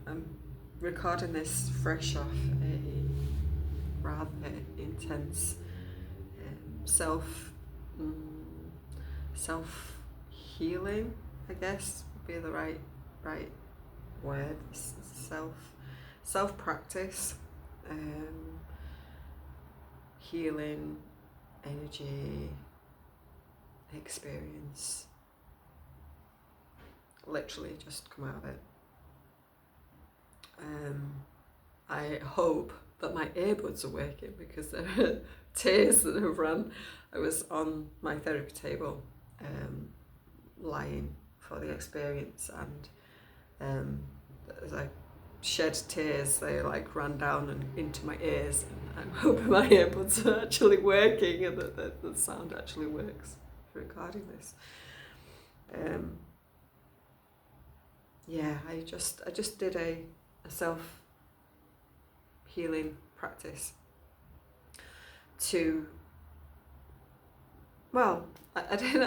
I'm recording this fresh off a rather intense self healing, I guess would be the right word. Self practice, healing, energy, experience. Literally just come out of it. I hope that my earbuds are working, because there are tears that have run. I was on my therapy table, lying for the experience, and as I shed tears, they like ran down and into my ears, and I'm hoping my earbuds are actually working and that the sound actually works for recording this. I just did a self-healing practice to, well, I didn't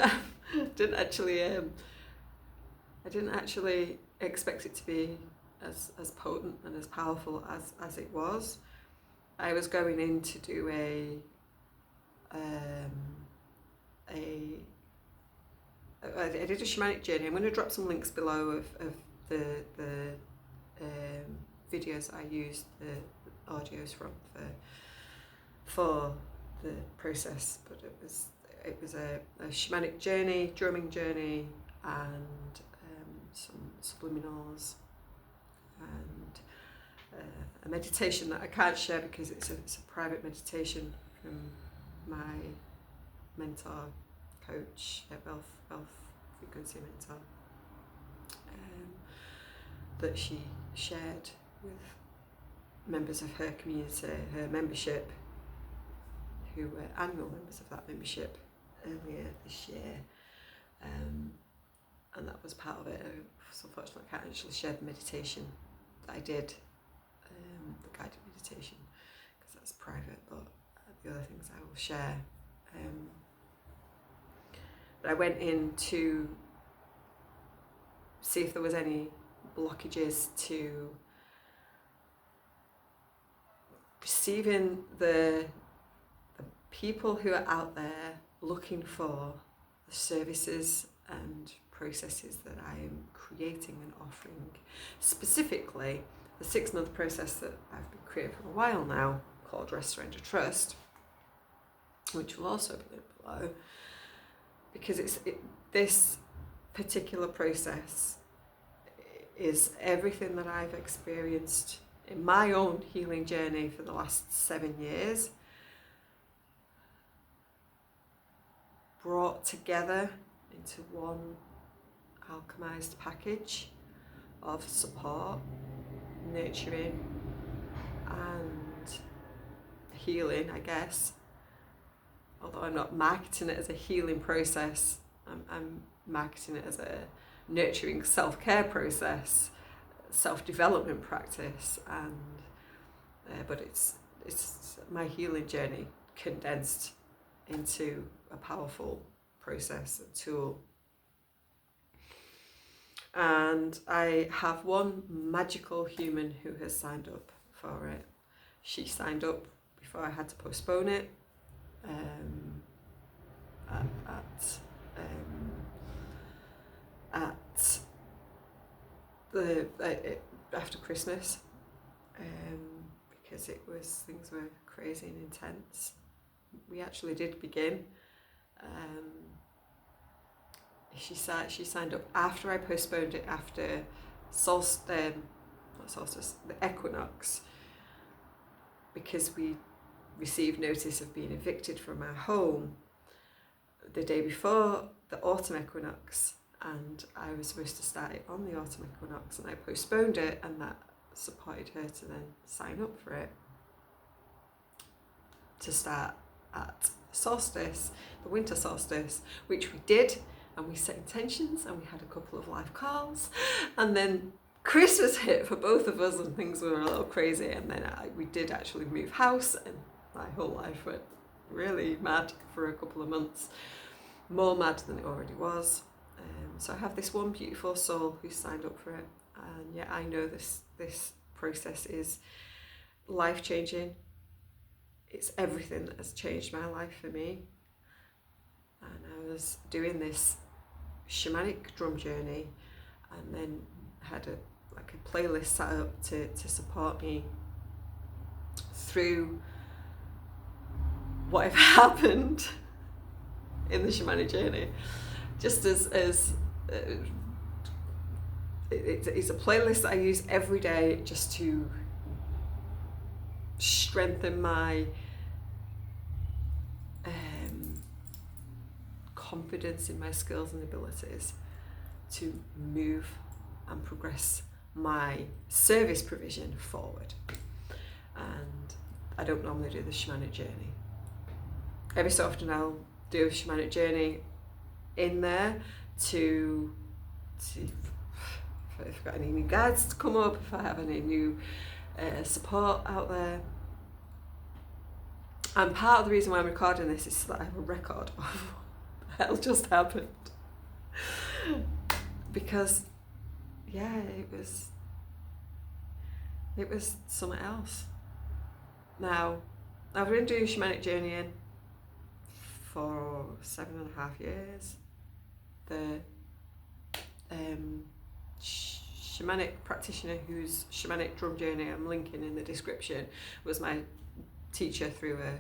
actually expect it to be as potent and as powerful as it was. I was going in to do I did a shamanic journey. I'm going to drop some links below of the videos I used, the audios from for the process, but it was a shamanic journey, drumming journey, and some subliminals, and a meditation that I can't share because it's a private meditation from my mentor, coach, wealth frequency mentor, that she shared with members of her community, her membership, who were annual members of that membership earlier this year, and that was part of it. So unfortunately I can't actually share the meditation that I did, the guided meditation, because that's private, but the other things I will share. But I went in to see if there was any blockages to receiving the people who are out there looking for the services and processes that I am creating and offering. Specifically, the 6-month process that I've been creating for a while now, called Rest, Surrender, Trust, which will also be linked below, because this particular process is everything that I've experienced in my own healing journey for the last 7 years, brought together into one alchemized package of support, nurturing, and healing, I guess. Although I'm not marketing it as a healing process, I'm marketing it as a nurturing self-care process, self-development practice, and but it's my healing journey condensed into a powerful process, a tool. And I have one magical human who has signed up for it. She signed up before I had to postpone it, after Christmas, because things were crazy and intense. We actually did begin. She signed up after I postponed it, after the equinox, because we received notice of being evicted from our home the day before the autumn equinox, and I was supposed to start it on the autumn equinox, and I postponed it, and that supported her to then sign up for it, to start at solstice, the winter solstice, which we did, and we set intentions, and we had a couple of live calls, and then Christmas hit for both of us, and things were a little crazy, and then we did actually move house, and my whole life went really mad for a couple of months, more mad than it already was. So I have this one beautiful soul who signed up for it, and I know this process is life-changing. It's everything that has changed my life for me. And I was doing this shamanic drum journey, and then had a playlist set up to support me through whatever happened in the shamanic journey. Just as it's a playlist that I use every day just to strengthen my confidence in my skills and abilities to move and progress my service provision forward. And I don't normally do the shamanic journey. Every so often I'll do a shamanic journey in there to if I've got any new guides to come up, if I have any new support out there. And part of the reason why I'm recording this is so that I have a record of what the hell just happened. Because it was something else. Now, I've been doing shamanic journeying for 7.5 years. The shamanic practitioner whose shamanic drum journey I'm linking in the description was my teacher through a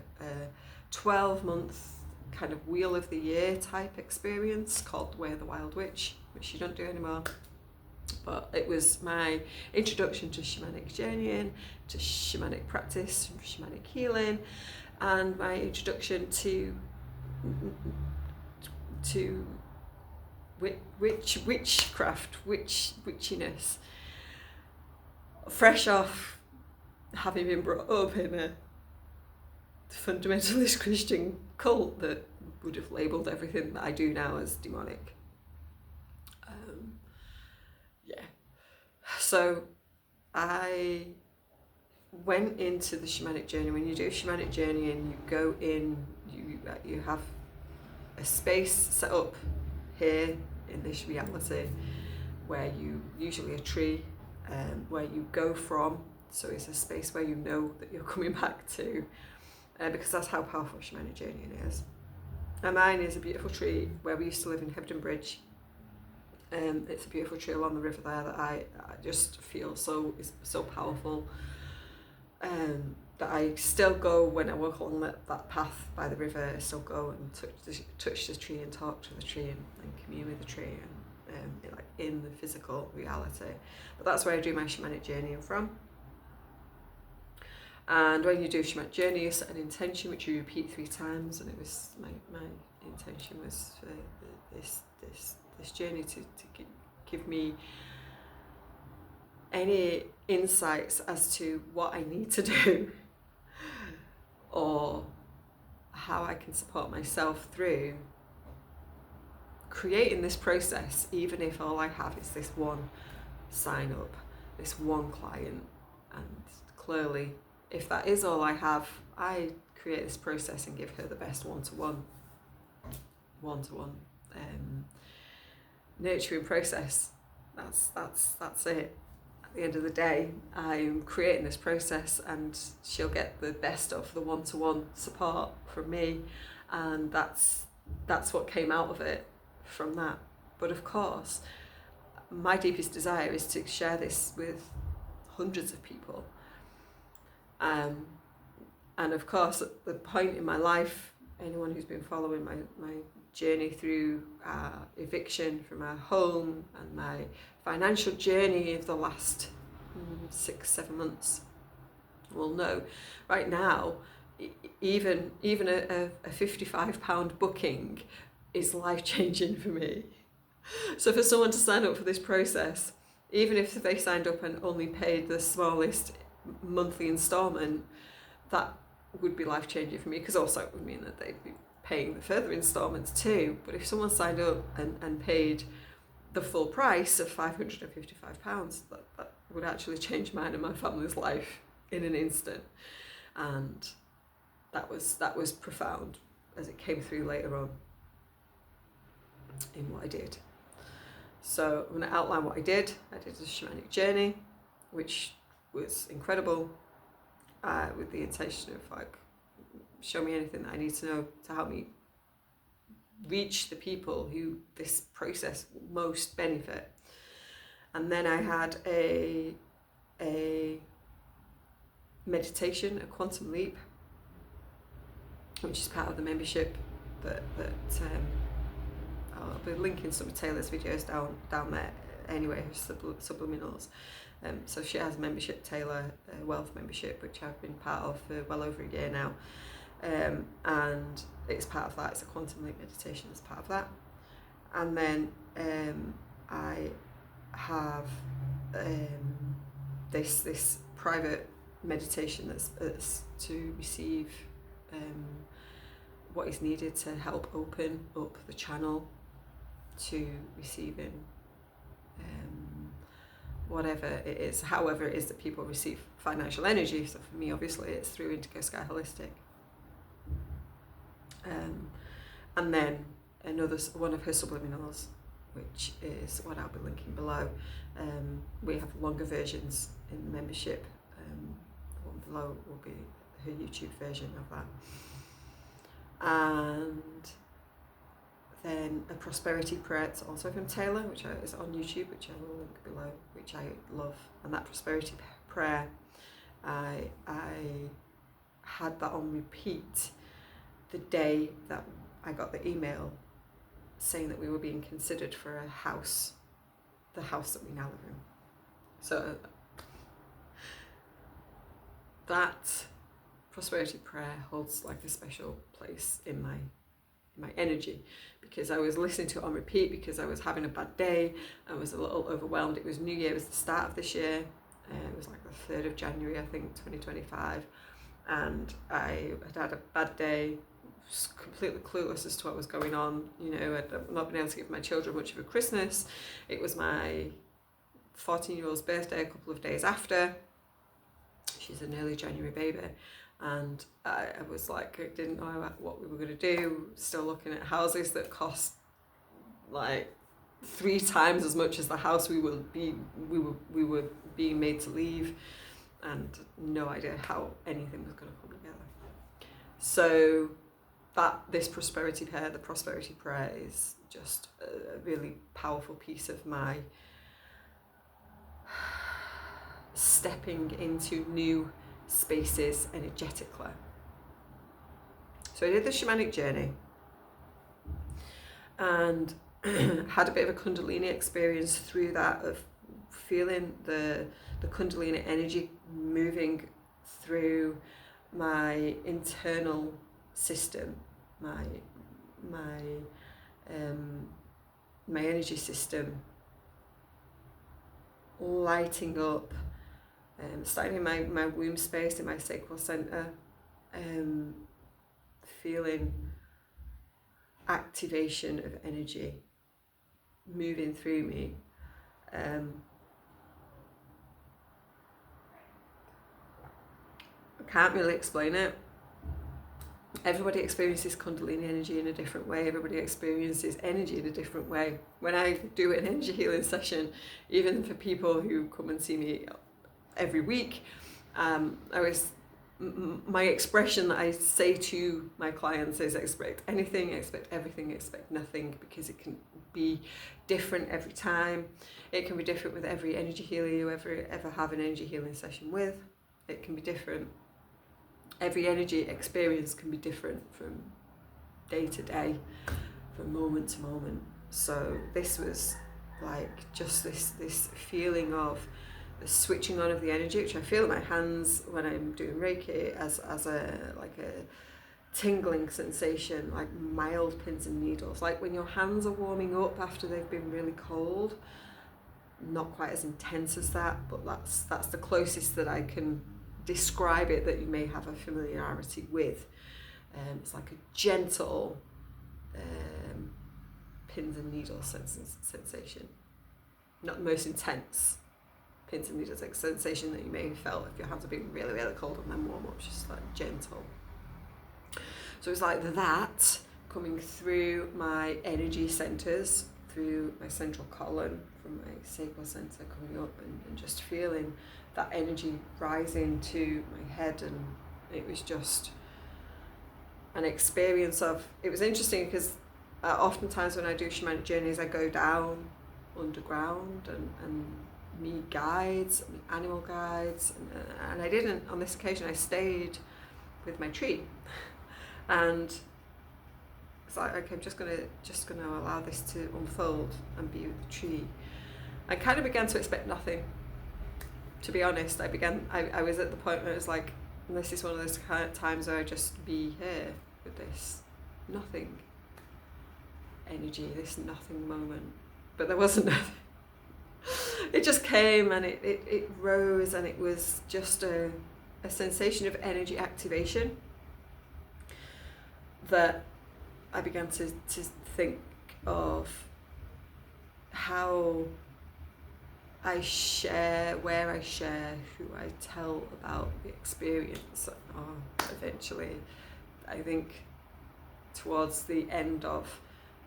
12-month kind of wheel of the year type experience called The Way of the Wild Witch, which you don't do anymore. But it was my introduction to shamanic journeying, to shamanic practice, shamanic healing, and my introduction to witchcraft, witchiness. Fresh off having been brought up in a fundamentalist Christian cult that would have labelled everything that I do now as demonic. So I went into the shamanic journey. When you do a shamanic journey and you go in, you have a space set up here in this reality where you, usually a tree, where you go from. So it's a space where you know that you're coming back to, because that's how powerful shamanic journeying is. And mine is a beautiful tree where we used to live in Sowerby Bridge. It's a beautiful tree along the river there that I just feel is so powerful. That I still go when I walk along that path by the river. I still go and touch the tree and talk to the tree and commune with the tree and in the physical reality. But that's where I do my shamanic journeying from. And when you do a shamanic journey, you set an intention which you repeat 3 times. And it was my intention was for this journey to give me any insights as to what I need to do or how I can support myself through creating this process, even if all I have is this one sign up, this one client. And clearly, if that is all I have, I create this process and give her the best one-to-one nurturing process. That's it. At the end of the day, I'm creating this process and she'll get the best of the one-to-one support from me, and that's what came out of it from that. But of course, my deepest desire is to share this with hundreds of people. And of course, at the point in my life, anyone who's been following my journey through eviction from our home and my financial journey of the last 6-7 months will know right now, even a £55 booking is life-changing for me. So for someone to sign up for this process, even if they signed up and only paid the smallest monthly instalment, that would be life-changing for me, because also it would mean that they'd be paying the further instalments too. But if someone signed up and paid the full price of £555, that would actually change mine and my family's life in an instant. And that was profound as it came through later on in what I did. So I'm going to outline what I did. I did a shamanic journey, which was incredible, with the intention of like, show me anything that I need to know to help me reach the people who this process most benefit. And then I had a meditation, a quantum leap, which is part of the membership that I'll be linking some of Taylor's videos down there anyway, subliminals. So she has a membership, Taylor, a wealth membership, which I've been part of for well over a year now. And it's part of that, it's a quantum leap meditation as part of that. And then I have this private meditation that's to receive what is needed to help open up the channel to receiving whatever it is, however it is that people receive financial energy. So for me, obviously, it's through Indigo Sky Holistic. And then another one of her subliminals, which is what I'll be linking below. We have longer versions in the membership. The one below will be her YouTube version of that. And then a prosperity prayer, it's also from Taylor, which is on YouTube, which I will link below, which I love. And that prosperity prayer, I had that on repeat the day that I got the email saying that we were being considered for a house, the house that we now live in. So that prosperity prayer holds like a special place in my energy, because I was listening to it on repeat because I was having a bad day. I was a little overwhelmed. It was New Year, it was the start of this year. It was like the 3rd of January, I think, 2025. And I had a bad day, completely clueless as to what was going on. You know, I'd not been able to give my children much of a Christmas. It was my 14-year-old's birthday a couple of days after. She's an early January baby. And I was like, I didn't know what we were going to do. Still looking at houses that cost like 3 times as much as the house we were being made to leave, and no idea how anything was going to come together. So this prosperity prayer, the prosperity prayer, is just a really powerful piece of my stepping into new spaces energetically. So I did the shamanic journey and had a bit of a kundalini experience through that, of feeling the kundalini energy moving through my internal system, my energy system, lighting up, starting in my womb space, in my sacral center, feeling activation of energy moving through me. I can't really explain it. Everybody experiences kundalini energy in a different way. Everybody experiences energy in a different way. When I do an energy healing session, even for people who come and see me every week, my expression that I say to my clients is expect anything, expect everything, expect nothing, because it can be different every time. It can be different with every energy healer you ever have an energy healing session with. It can be different. Every energy experience can be different from day to day, from moment to moment. So this was like just this feeling of the switching on of the energy, which I feel in my hands when I'm doing Reiki as a tingling sensation, like mild pins and needles, like when your hands are warming up after they've been really cold. Not quite as intense as that, but that's the closest that I can describe it, that you may have a familiarity with. It's like a gentle pins and needles sensation, not the most intense pins and needles like sensation that you may have felt if your hands have been really, really cold and then warm up, just like gentle. So it's like that coming through my energy centers, through my central colon from my sacral center coming up, and just feeling that energy rising to my head. And it was just an experience of, it was interesting because oftentimes when I do shamanic journeys, I go down underground and meet guides, meet animal guides, and I didn't. On this occasion, I stayed with my tree, and it's like, okay, I'm just gonna allow this to unfold and be with the tree. I kind of began to expect nothing. To be honest, I was at the point where it was like, this is one of those kind of times where I just be here with this nothing energy, this nothing moment. But there wasn't nothing. It just came, and it rose, and it was just a sensation of energy activation that I began to think of how I share, where I share, who I tell about the experience. Eventually, I think towards the end of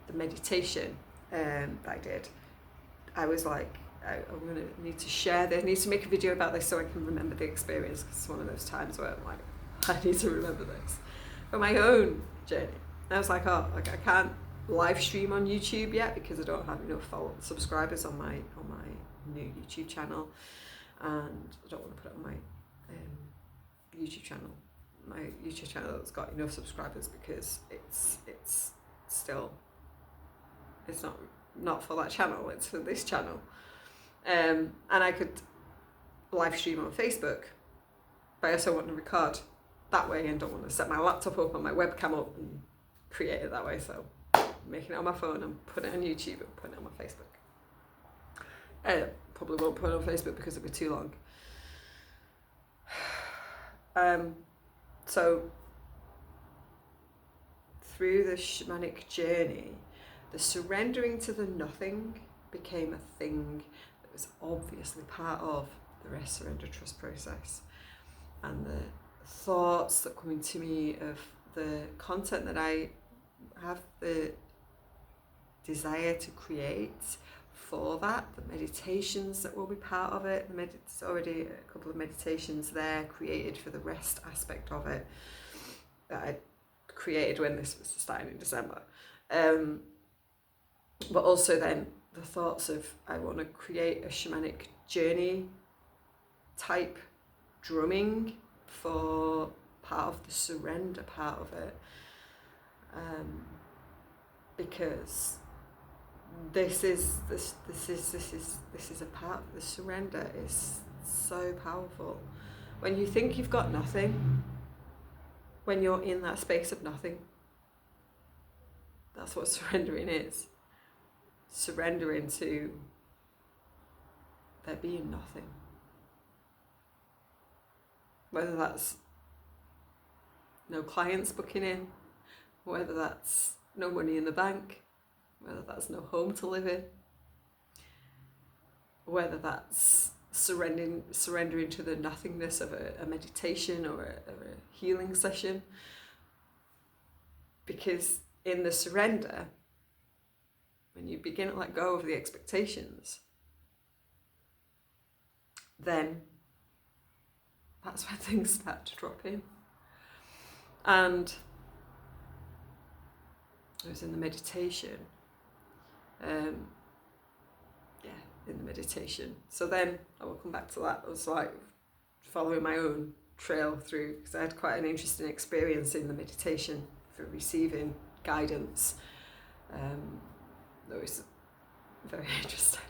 the meditation that I did, I was like, I'm going to need to share this, I need to make a video about this so I can remember the experience, because it's one of those times where I'm like, I need to remember this for my own journey. And I was like, I can't live stream on YouTube yet because I don't have enough subscribers on my new YouTube channel, and I don't want to put it on my YouTube channel. My YouTube channel has got enough subscribers because it's still, it's not for that channel, it's for this channel. And I could live stream on Facebook, but I also want to record that way and don't want to set my laptop up and my webcam up and create it that way. So I'm making it on my phone and putting it on YouTube and putting it on my Facebook. Probably won't put it on Facebook because it'll be too long. So through the shamanic journey, the surrendering to the nothing became a thing that was obviously part of the rest, surrender, trust process. And the thoughts that come into me of the content that I have the desire to create for that, the meditations that will be part of it. There's already a couple of meditations there created for the rest aspect of it that I created when this was starting in December. But also then the thoughts of, I want to create a shamanic journey type drumming for part of the surrender part of it, because this is a part of the surrender is so powerful. When you think you've got nothing, when you're in that space of nothing, that's what surrendering is. Surrendering to there being nothing. Whether that's no clients booking in, whether that's no money in the bank, whether that's no home to live in, whether that's surrendering to the nothingness of a meditation or a healing session. Because in the surrender, when you begin to let go of the expectations, then that's when things start to drop in. And I was in the meditation, in the meditation. So then I will come back to that. I was like following my own trail through, because I had quite an interesting experience in the meditation for receiving guidance. That was very interesting.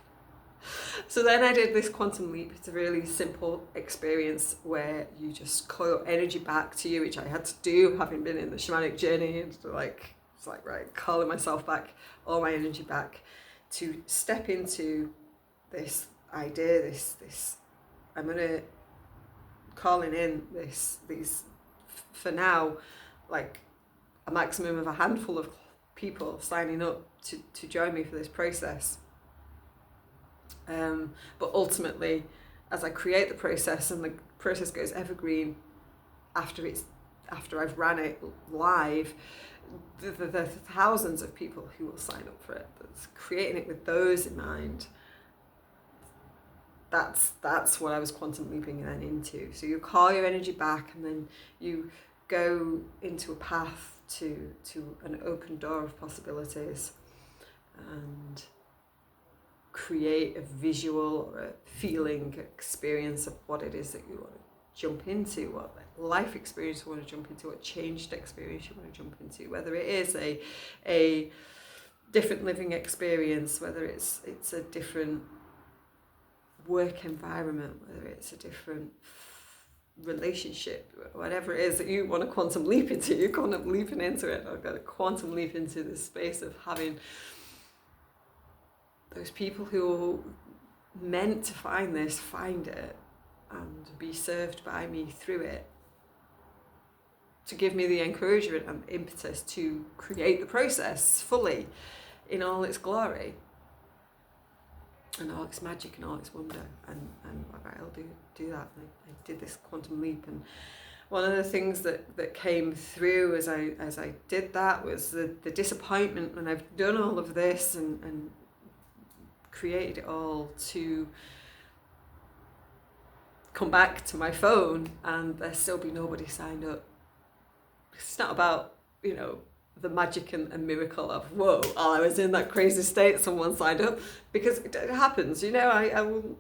So then I did this quantum leap. It's a really simple experience where you just coil energy back to you, which I had to do having been in the shamanic journey, and it's like right, calling myself back, all my energy back, to step into this idea, this I'm gonna calling in these for now, like a maximum of a handful of people signing up to join me for this process. But ultimately, as I create the process and the process goes evergreen after it's after I've ran it live, the thousands of people who will sign up for it. That's creating it with those in mind. That's what I was quantum leaping then into. So you call your energy back, and then you go into a path to an open door of possibilities, and create a visual or a feeling experience of what it is that you want to jump into, what life experience you want to jump into, what changed experience you want to jump into, whether it is a different living experience, whether it's a different work environment, whether it's a different relationship, whatever it is that you want to quantum leap into. You're quantum leaping into it. I've got to quantum leap into the space of having those people who are meant to find this, find it, and be served by me through it, to give me the encouragement and impetus to create the process fully in all its glory and all its magic and all its wonder. And I'll do that. I did this quantum leap, and one of the things that came through as I did that was the disappointment when I've done all of this and created it all, to come back to my phone and there still be nobody signed up. It's not about, the magic and miracle of, whoa, I was in that crazy state, someone signed up, because it happens. I will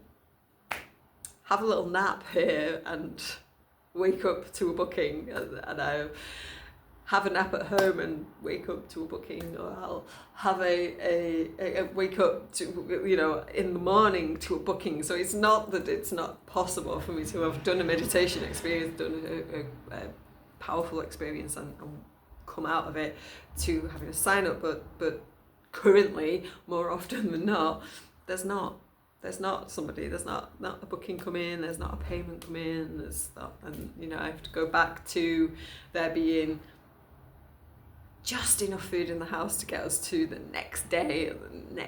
have a little nap here and wake up to a booking, and I have a nap at home and wake up to a booking, or I'll have a wake up to, in the morning to a booking. So it's not that it's not possible for me to have done a meditation experience, done a powerful experience, and come out of it to having a sign up, but currently, more often than not, there's not somebody, there's not a booking come in, there's not a payment come in, there's not, and I have to go back to there being just enough food in the house to get us to the next day and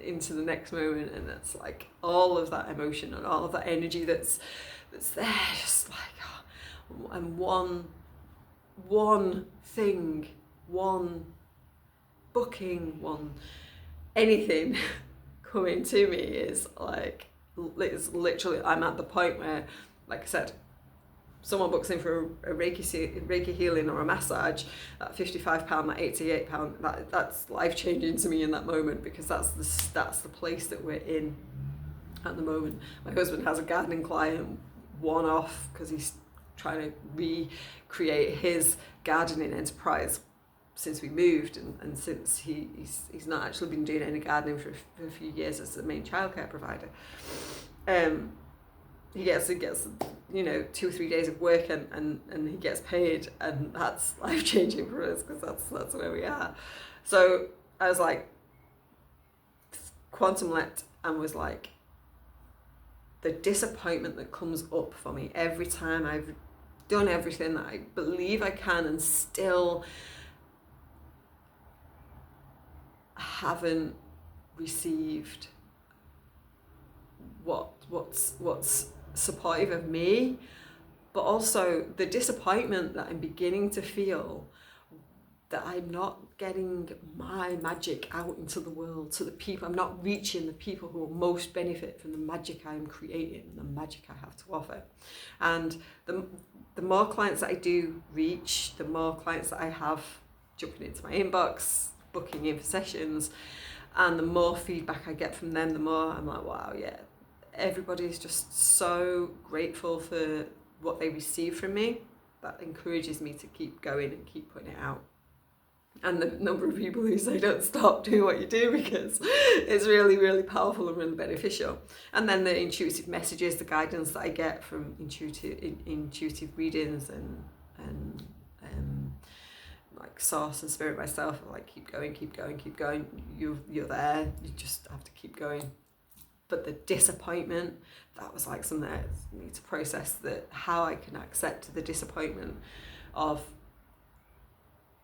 into the next moment. And it's like all of that emotion and all of that energy that's there, just like, and one thing, one booking, one anything coming to me is like, it's literally, I'm at the point where, like I said, someone books in for a Reiki healing or a massage, that £55, that £88, that's life-changing to me in that moment, because that's the place that we're in at the moment. My husband has a gardening client, one-off, because he's trying to recreate his gardening enterprise since we moved, and since he's not actually been doing any gardening for a few years as the main childcare provider. He gets 2 or 3 days of work, and he gets paid, and that's life-changing for us, because that's where we are. So I was like, quantum leapt, and was like, the disappointment that comes up for me every time I've done everything that I believe I can and still haven't received what's supportive of me, but also the disappointment that I'm beginning to feel that I'm not getting my magic out into the world, to the people. I'm not reaching the people who will most benefit from the magic I'm creating, the magic I have to offer. And the more clients that I do reach, the more clients that I have jumping into my inbox, booking in for sessions, and the more feedback I get from them, the more I'm like, wow, yeah, everybody's just so grateful for what they receive from me. That encourages me to keep going and keep putting it out. And the number of people who say, don't stop doing what you do, because it's really, really powerful and really beneficial. And then the intuitive messages, the guidance that I get from intuitive readings and like source and spirit myself, like, keep going, you're there, you just have to keep going. But the disappointment, that was like something that I need to process, that how I can accept the disappointment of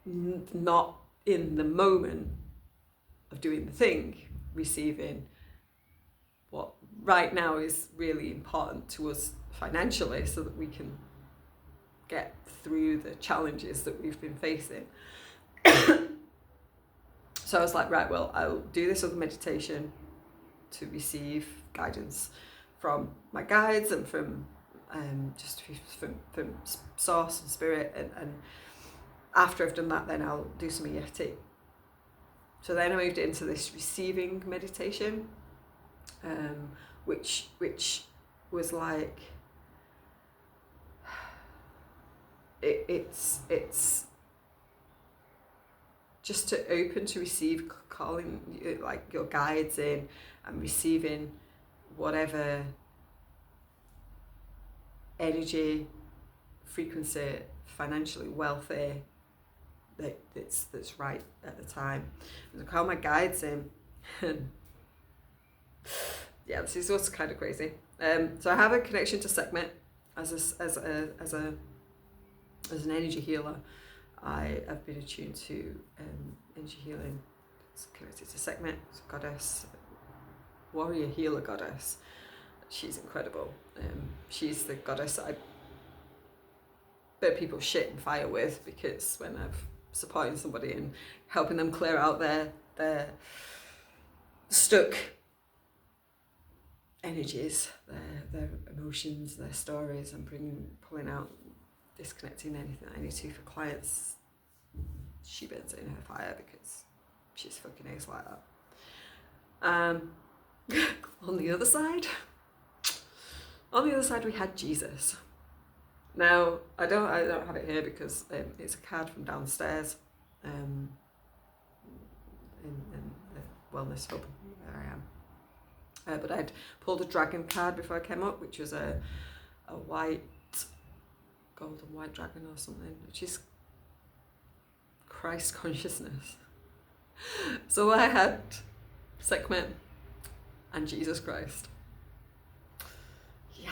not in the moment of doing the thing, receiving what right now is really important to us financially, so that we can get through the challenges that we've been facing. So I was like, right, well, I'll do this other meditation to receive guidance from my guides and from just from source and spirit, and after I've done that, then I'll do some EFT. So then I moved into this receiving meditation, which was like, it's just to open to receive, calling like your guides in and receiving whatever energy, frequency, financially wealthy that's right at the time. And I call my guides in. Yeah, this is what's kind of crazy. So I have a connection to Sekmet as an energy healer. I have been attuned to energy healing. It's connected to Sekmet, it's a goddess, warrior healer goddess. She's incredible. She's the goddess that I burn people's shit and fire with, because when I've supporting somebody and helping them clear out their stuck energies, their emotions, their stories, and pulling out, disconnecting anything I need to for clients, she burns it in her fire because she's fucking ace like that. On the other side we had Jesus. Now I don't have it here because it's a card from downstairs in the wellness hub where I am. But I'd pulled a dragon card before I came up, which was a white, golden white dragon or something, which is Christ consciousness. So I had Sekmet and Jesus Christ. Yeah.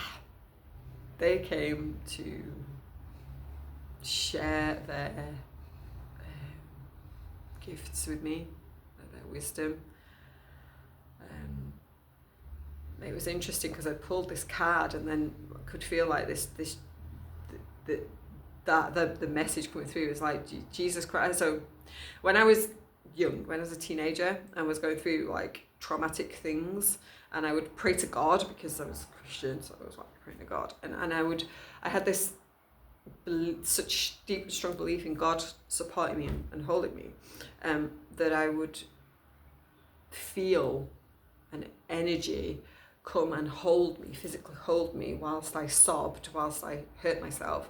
They came to share their gifts with me, their wisdom. It was interesting because I pulled this card and then I could feel like the message coming through was like Jesus Christ. So when I was young, when I was a teenager, I was going through like traumatic things, and I would pray to God because I was a Christian, so I was like praying to God, and I had this such deep, strong belief in God supporting me and holding me, that I would feel an energy come and hold me, physically hold me, whilst I sobbed, whilst I hurt myself,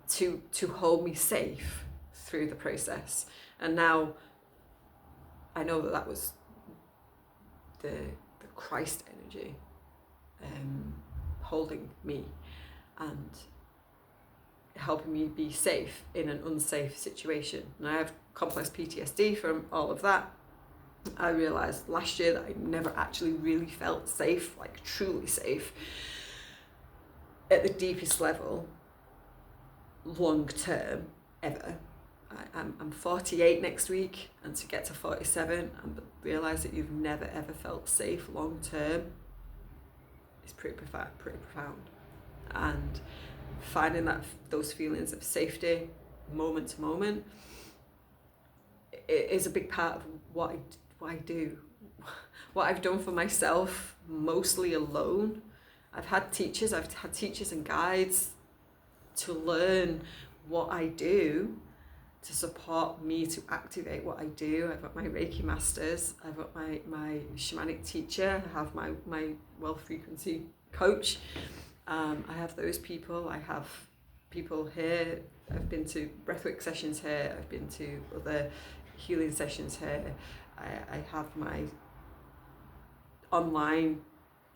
to hold me safe through the process. And now I know that was the Christ energy holding me and helping me be safe in an unsafe situation. And I have complex PTSD from all of that. I realised last year that I never actually really felt safe, like truly safe, at the deepest level, long term, ever. I'm 48 next week, and to get to 47 and realise that you've never ever felt safe long term is pretty profound. And finding those feelings of safety moment to moment is a big part of what I do, what I've done for myself, mostly alone. I've had teachers and guides to learn what I do, to support me to activate what I do. I've got my Reiki masters, I've got my shamanic teacher, I have my wealth frequency coach. I have those people. I have people here. I've been to breathwork sessions here. I've been to other healing sessions here. I have my online,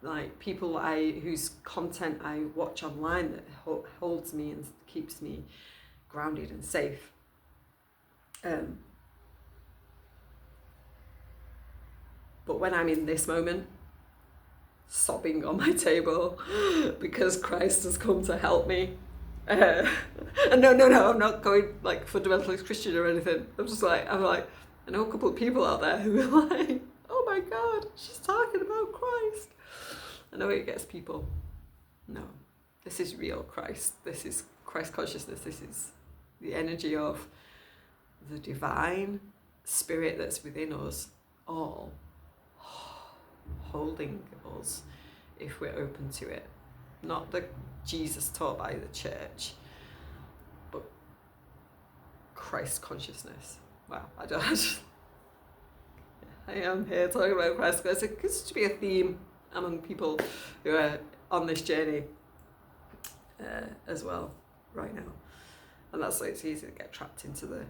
like people whose content I watch online that holds me and keeps me grounded and safe. But when I'm in this moment, sobbing on my table because Christ has come to help me, and no, I'm not going like fundamentalist Christian or anything. I'm like, I know a couple of people out there who are like, oh my God, she's talking about Christ. I know it gets people. No, This is real Christ. This is Christ consciousness. This is the energy of the divine spirit that's within us all, holding us if we're open to it. Not the Jesus taught by the church, but Christ consciousness. Wow, I am here talking about Christ consciousness. It could be a theme among people who are on this journey as well right now. And that's why it's easy to get trapped into the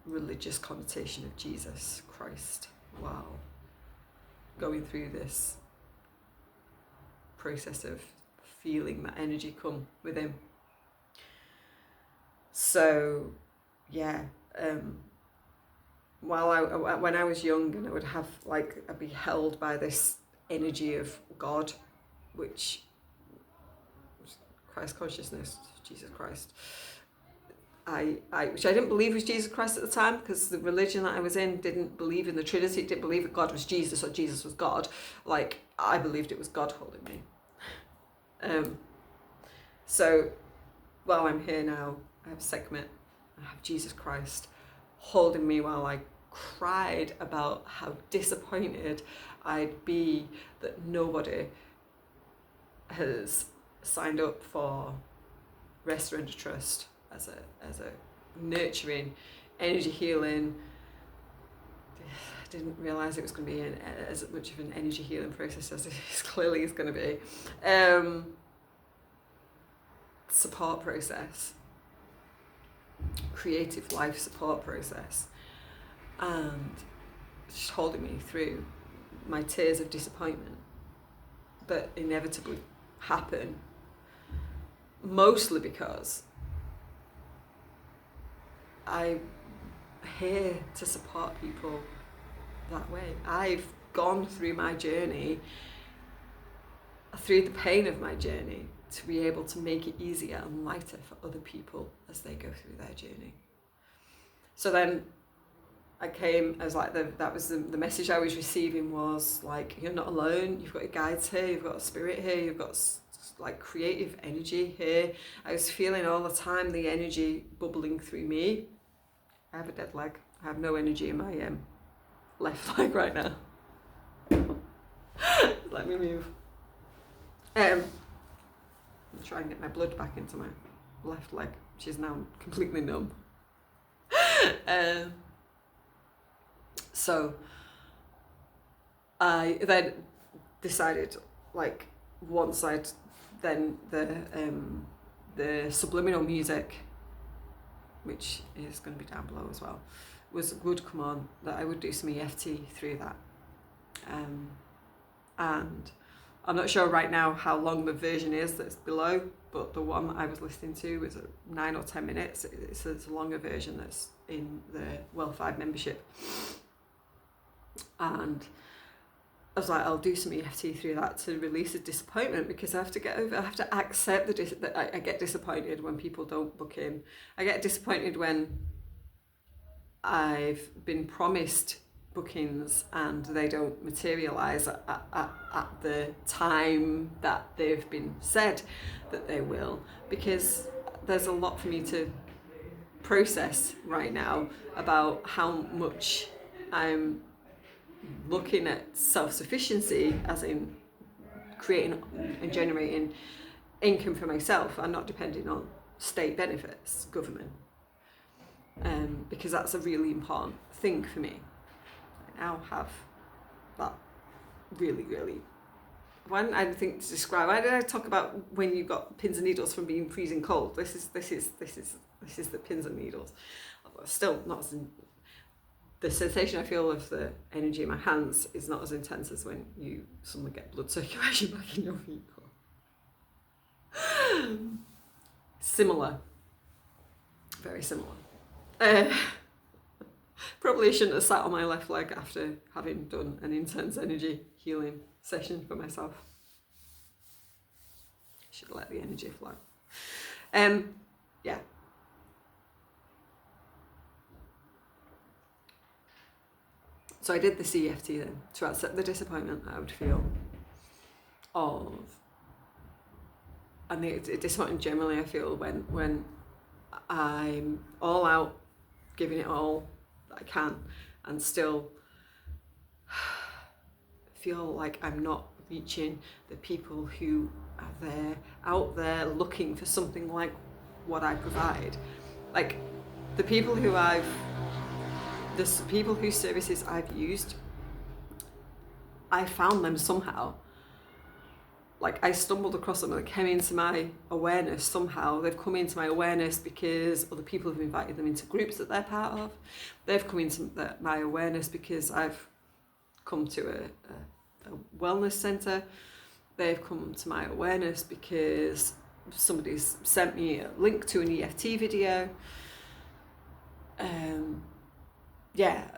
religious connotation of Jesus Christ while going through this process of feeling that energy come with him. So yeah, when I was young, and I would have I'd be held by this energy of God, which was Christ consciousness, Jesus Christ. Which I didn't believe was Jesus Christ at the time, because the religion that I was in didn't believe in the Trinity. It didn't believe that God was Jesus or Jesus was God. I believed it was God holding me. So while I'm here now, I have Sekmet, I have Jesus Christ holding me while I cried about how disappointed I'd be that nobody has signed up for Rest, Surrender, Trust as a nurturing, energy healing. I didn't realise it was going to be as much of an energy healing process as it clearly is going to be. Support process, creative life support process, and just holding me through my tears of disappointment that inevitably happen, mostly because I'm here to support people that way. I've gone through my journey, through the pain of my journey, to be able to make it easier and lighter for other people as they go through their journey. So then I came as that was the message I was receiving was you're not alone, you've got your guides here, you've got a spirit here, you've got creative energy here. I was feeling all the time the energy bubbling through me. I have a dead leg. I have no energy in my left leg right now. Let me move. I'll try and get my blood back into my left leg, which is now completely numb. So I then decided, once I'd then the subliminal music, which is going to be down below as well, would come on, that I would do some EFT through that. And I'm not sure right now how long the version is that's below, but the one I was listening to was 9 or 10 minutes. It's a longer version that's in the Well 5 membership. And I was I'll do some EFT through that to release the disappointment, because I have to accept that I get disappointed when people don't book in. I get disappointed when I've been promised bookings and they don't materialise at the time that they've been said that they will, because there's a lot for me to process right now about how much I'm looking at self-sufficiency, as in creating and generating income for myself and not depending on state benefits, government, because that's a really important thing for me. I now have that really, when I think to describe, why did I talk about when you got pins and needles from being freezing cold? This is the pins and needles. Still not as in, the sensation I feel of the energy in my hands is not as intense as when you suddenly get blood circulation back in your feet. Similar, very similar. Probably shouldn't have sat on my left leg after having done an intense energy healing session for myself. Should let the energy flow. Yeah. So I did the CFT then to accept the disappointment that I would feel of and the disappointment generally I feel when I'm all out, giving it all that I can, and still feel like I'm not reaching the people who are out there looking for something like what I provide. Like the people whose services I've used, I found them somehow. Like I stumbled across them and they came into my awareness somehow. They've come into my awareness because other people have invited them into groups that they're part of. They've come into my awareness because I've come to a wellness centre. They've come to my awareness because somebody's sent me a link to an EFT video.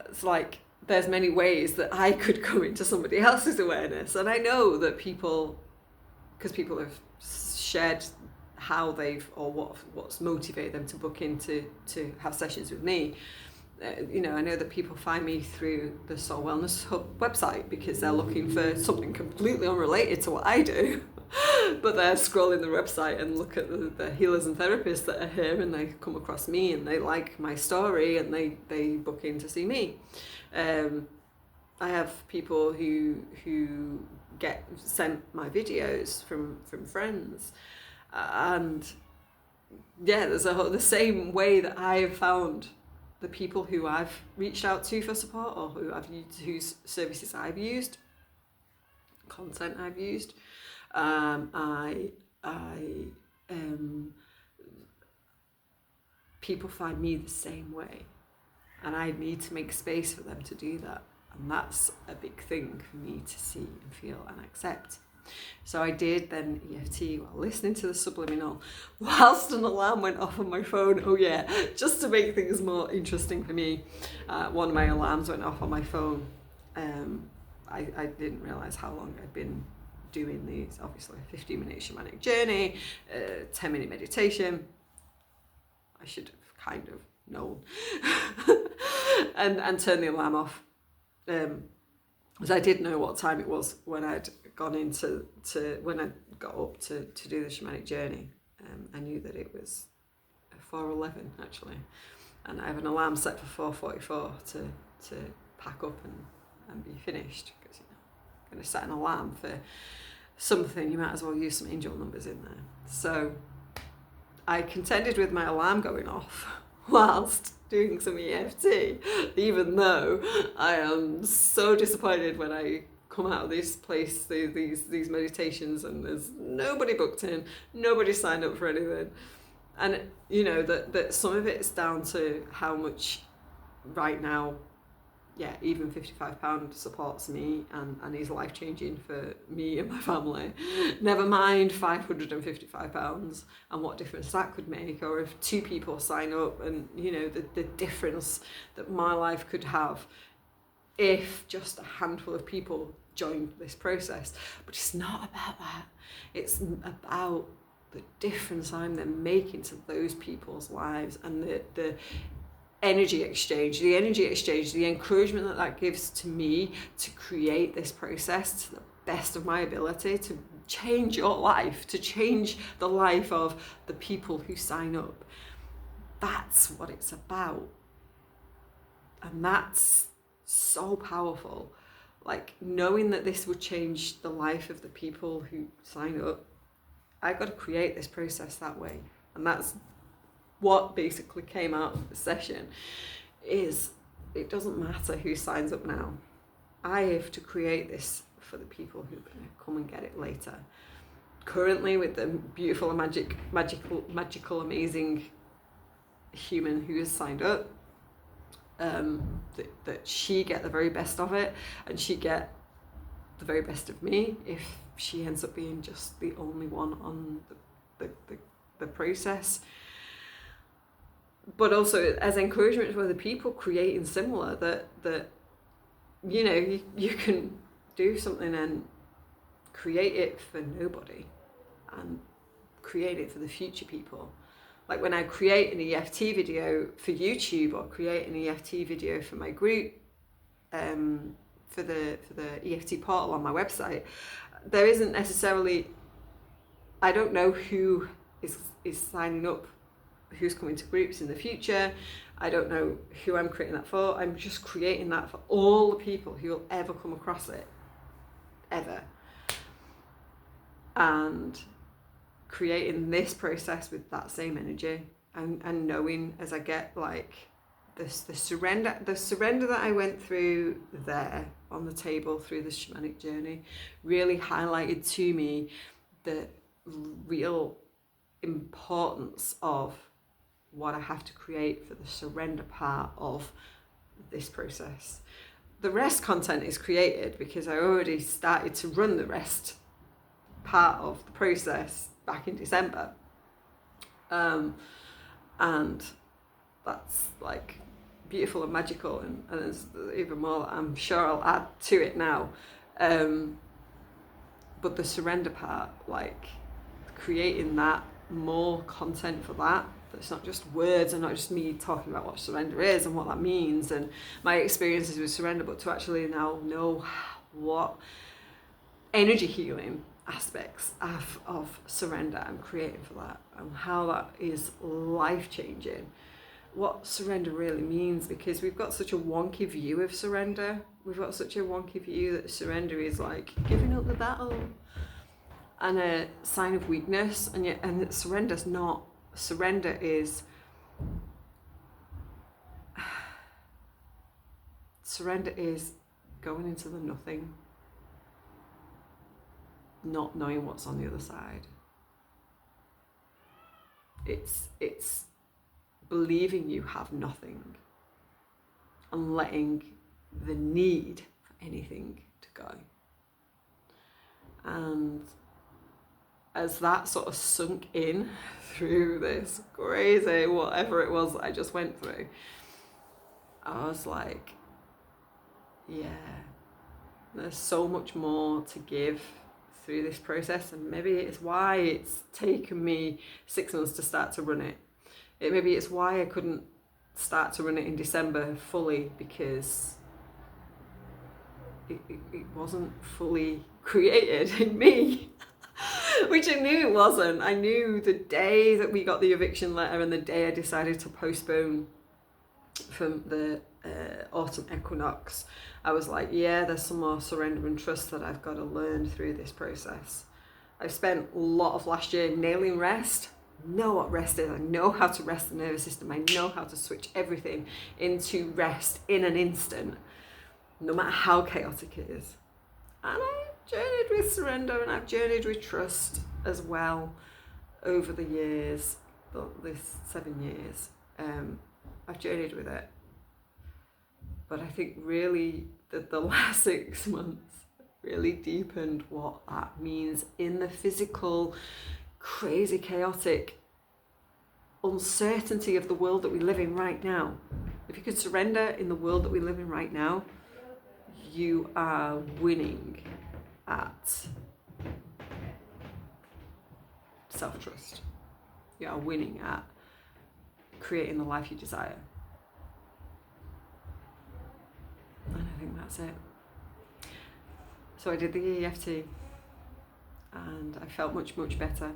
It's like there's many ways that I could come into somebody else's awareness, and I know that because people have shared how they've or what's motivated them to book in to have sessions with me. I know that people find me through the Soul Wellness Hub website because they're looking for something completely unrelated to what I do. But they're scrolling the website and look at the healers and therapists that are here, and they come across me and they like my story and they book in to see me. I have people who get sent my videos from friends, and there's the same way that I have found the people who I've reached out to for support, or whose services I've used, content I've used. People find me the same way, and I need to make space for them to do that, and that's a big thing for me to see and feel and accept. So I did then EFT while listening to the subliminal, whilst an alarm went off on my phone. Oh yeah, just to make things more interesting for me, one of my alarms went off on my phone. I didn't realise how long I'd been doing these. Obviously a 15-minute shamanic journey, 10-minute meditation. I should have kind of known and turned the alarm off, because I did know what time it was when I'd gone into when I got up to do the shamanic journey. I knew that it was 4:11 actually, and I have an alarm set for 4:44 to pack up and be finished, because I'm going to set an alarm for something. You might as well use some angel numbers in there. So I contended with my alarm going off whilst doing some EFT, even though I am so disappointed when I come out of this place, these meditations, and there's nobody booked in, nobody signed up for anything. And that some of it's down to how much right now, even £55 supports me and is life-changing for me and my family. Never mind £555 and what difference that could make, or if 2 people sign up, and the difference that my life could have if just a handful of people joined this process. But it's not about that. It's about the difference I'm then making to those people's lives, and the energy exchange, the encouragement that gives to me to create this process to the best of my ability, to change your life, to change the life of the people who sign up. That's what it's about. And that's so powerful. Like, knowing that this would change the life of the people who sign up, I've got to create this process that way. And that's what basically came out of the session. Is it doesn't matter who signs up now. I have to create this for the people who are going to come and get it later. Currently, with the beautiful and magical, amazing human who has signed up, that she get the very best of it, and she get the very best of me if she ends up being just the only one on the process. But also as encouragement for other people creating similar, that you can do something and create it for nobody and create it for the future people. Like when I create an EFT video for YouTube, or create an EFT video for my group, for the EFT portal on my website, there isn't necessarily I don't know who is signing up, who's coming to groups in the future. I don't know who I'm creating that for. I'm just creating that for all the people who will ever come across it, ever. And creating this process with that same energy, and knowing as I get like this, the surrender that I went through there on the table through the shamanic journey really highlighted to me the real importance of what I have to create for the surrender part of this process. The rest content is created because I already started to run the rest part of the process back in December. And that's like beautiful and magical, and there's even more that I'm sure I'll add to it now. But the surrender part, like creating that more content for that, it's not just words and not just me talking about what surrender is and what that means and my experiences with surrender, but to actually now know what energy healing aspects of surrender I'm creating for that, and how that is life-changing, what surrender really means, because we've got such a wonky view of surrender. We've got such a wonky view that surrender is like giving up the battle and a sign of weakness, and yet, and surrender's not. Surrender is going into the nothing, not knowing what's on the other side. It's believing you have nothing and letting the need for anything to go. And as that sort of sunk in through this crazy whatever it was that I just went through, I was like, yeah, there's so much more to give through this process, and maybe it's why it's taken me 6 months to start to run it. Maybe it's why I couldn't start to run it in December fully, because it wasn't fully created in me. Which I knew it wasn't. I knew the day that we got the eviction letter and the day I decided to postpone from the autumn equinox, I was like, yeah, there's some more surrender and trust that I've got to learn through this process. I've spent a lot of last year nailing rest. I know what rest is. I know how to rest the nervous system. I know how to switch everything into rest in an instant, no matter how chaotic it is. And I've journeyed with surrender, and I've journeyed with trust as well over the years, this 7 years. I've journeyed with it. But I think really that the last 6 months really deepened what that means in the physical, crazy, chaotic uncertainty of the world that we live in right now. If you can surrender in the world that we live in right now, you are winning at self-trust. You are winning at creating the life you desire. And I think that's it. So I did the EFT and I felt much, much better.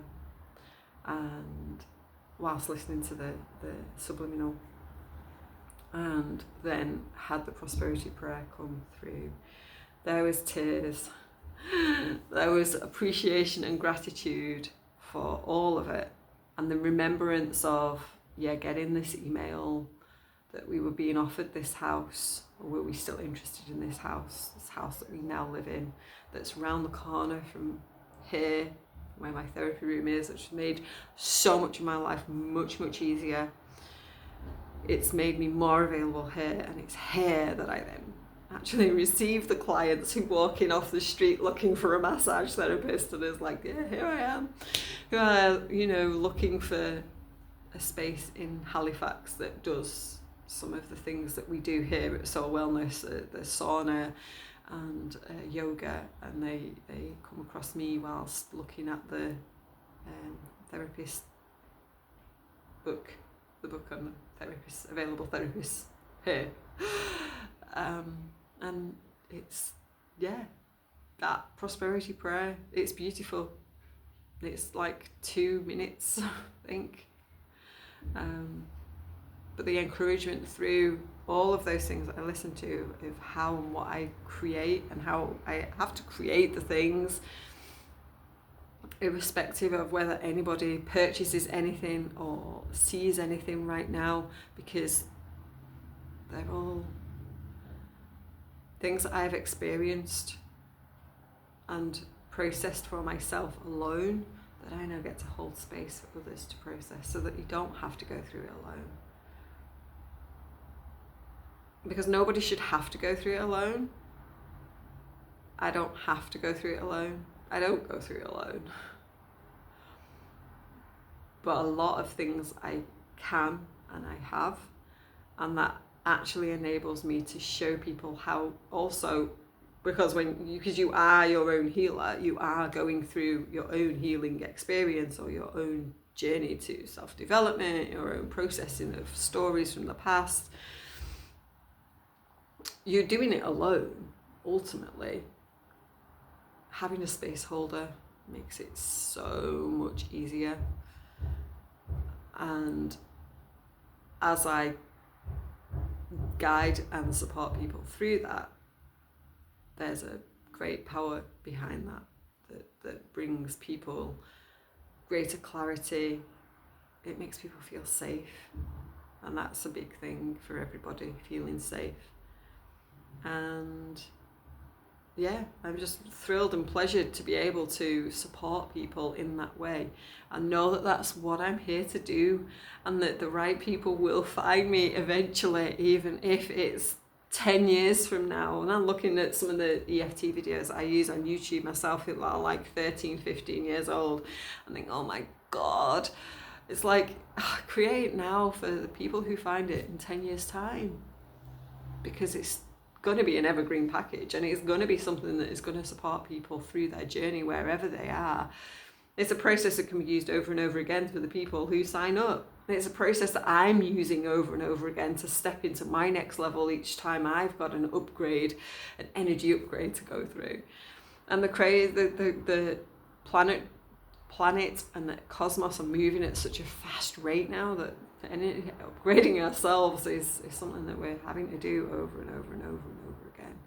And whilst listening to the subliminal, and then had the prosperity prayer come through, there was tears. There was appreciation and gratitude for all of it, and the remembrance of, getting this email that we were being offered this house, or were we still interested in this house that we now live in, that's around the corner from here, where my therapy room is, which made so much of my life much, much easier. It's made me more available here, and it's here that I then actually receive the clients who walk in off the street looking for a massage therapist, and is like, yeah, here I am, who are, looking for a space in Halifax that does some of the things that we do here at Soul Wellness, the sauna and yoga, and they come across me whilst looking at the therapist book, the book on therapists, available therapists here. And it's, that prosperity prayer, it's beautiful. It's like 2 minutes, I think. But the encouragement through all of those things that I listen to, of how and what I create and how I have to create the things, irrespective of whether anybody purchases anything or sees anything right now, because they're all things that I've experienced and processed for myself alone, that I now get to hold space for others to process, so that you don't have to go through it alone. Because nobody should have to go through it alone. I don't have to go through it alone. I don't go through it alone. But a lot of things I can and I have, and that actually enables me to show people how also, because you are your own healer, you are going through your own healing experience or your own journey to self-development, your own processing of stories from the past. You're doing it alone, ultimately. Having a space holder makes it so much easier. And as I guide and support people through that, there's a great power behind that brings people greater clarity. It makes people feel safe, and that's a big thing for everybody, feeling safe. And yeah, I'm just thrilled and pleasured to be able to support people in that way, and know that that's what I'm here to do, and that the right people will find me eventually, even if it's 10 years from now. And I'm looking at some of the EFT videos I use on YouTube myself, who are like 13, 15 years old, and think, oh my God, it's like, create now for the people who find it in 10 years time, because it's going to be an evergreen package, and it's going to be something that is going to support people through their journey wherever they are. It's a process that can be used over and over again for the people who sign up. And it's a process that I'm using over and over again to step into my next level each time I've got an upgrade, an energy upgrade to go through. And the planet and the cosmos are moving at such a fast rate now that upgrading ourselves is something that we're having to do over and over and over and over again.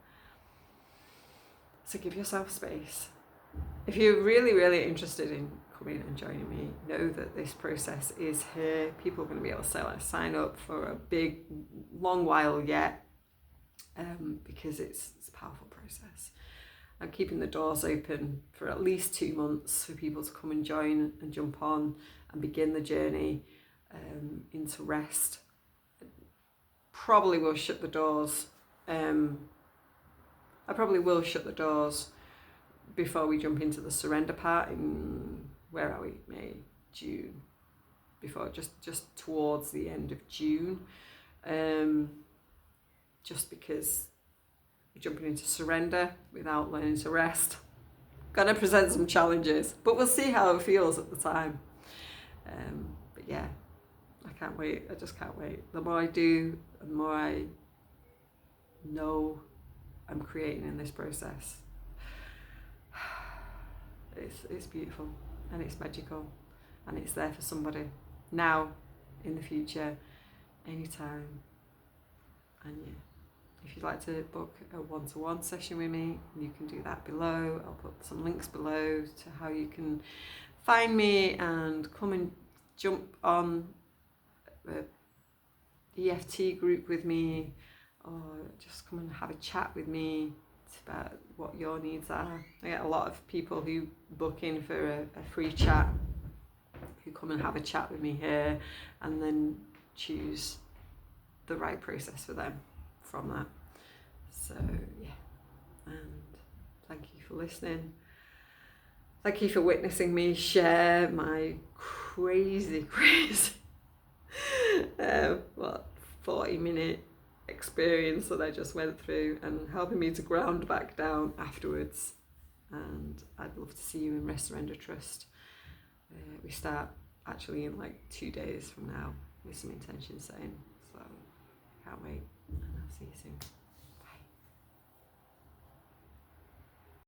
So give yourself space. If you're really, really interested in coming and joining me, know that this process is here. People are going to be able to sign up for a big, long while yet, because it's a powerful process. I'm keeping the doors open for at least 2 months for people to come and join and jump on and begin the journey into rest. Probably will shut the doors. I probably will shut the doors before we jump into the surrender part in, where are we, May, June, before just towards the end of June, just because we're jumping into surrender without learning to rest. Gonna present some challenges, but we'll see how it feels at the time. But yeah, I can't wait. I just can't wait. The more I do, the more I know I'm creating in this process. It's beautiful, and it's magical, and it's there for somebody now, in the future, anytime. And yeah, if you'd like to book a one-to-one session with me, you can do that below. I'll put some links below to how you can find me and come and jump on a EFT group with me, or just come and have a chat with me about what your needs are. I get a lot of people who book in for a free chat, who come and have a chat with me here, and then choose the right process for them from that. So yeah, and thank you for listening. Thank you for witnessing me share my crazy 40-minute experience that I just went through, and helping me to ground back down afterwards. And I'd love to see you in Rest, Surrender, Trust. We start actually in like 2 days from now with some intention setting, so can't wait, and I'll see you soon.